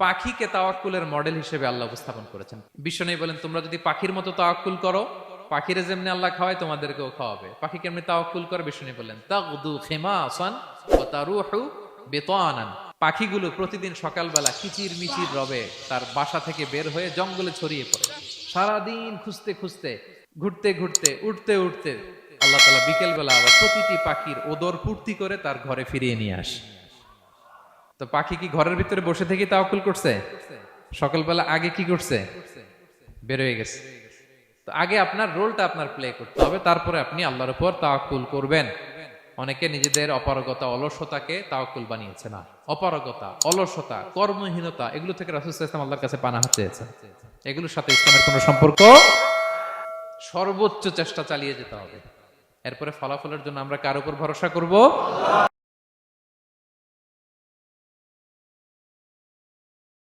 পাখিকে তাওয়াক্কুলের মডেল হিসেবে আল্লাহ উপস্থাপন করেছেন। বিশ্বনবী বলেন, তোমরা যদি পাখির মতো তাওয়াক্কুল করো, পাখিরে যেমনি আল্লাহ খাওয়ায় তোমাদেরকেও খাওয়াবে। পাখি কেমনি তাওয়াক্কুল করে? বিশ্বনবী বললেন, তাগদু খিমাসান ওয়া তারুহু বিতানান। পাখিগুলো প্রতিদিন সকালবেলা কিচির মিচির রবে তার বাসা থেকে বের হয়ে জঙ্গলে ছড়িয়ে পড়ে। সারাদিন খুঁজতে খুঁজতে, ঘুরতে ঘুরতে, উঠতে উঠতে আল্লাহ তাআলা বিকেল বেলা আবার প্রতিটি পাখির ওদর পূর্তি করে তার ঘরে ফিরিয়ে নিয়ে আসে। তো পাখি কি ঘরের ভিতরে বসে থেকে তাওয়াক্কুল করছে? সকালবেলা আগে কি করছে? বের হয়ে গেছে। তো আগে আপনার রোলটা আপনার প্লে করতে হবে, তারপরে আপনি আল্লাহর উপর তাওয়াক্কুল করবেন। অনেকে নিজেদের অপারগতা, অলসতাকে তাওয়াক্কুল বানিয়েছে। না, অপারগতা, অলসতা, কর্মহীনতা এগুলো থেকে রাসূল সাল্লাল্লাহু আলাইহি ওয়াসাল্লাম আল্লাহর কাছে পানাহ চেয়েছেন। এগুলোর সাথে ইসলামের কোনো সম্পর্ক। সর্বোচ্চ চেষ্টা চালিয়ে যেতে হবে। এরপরে ফলাফলের জন্য আমরা কার উপর ভরসা করব?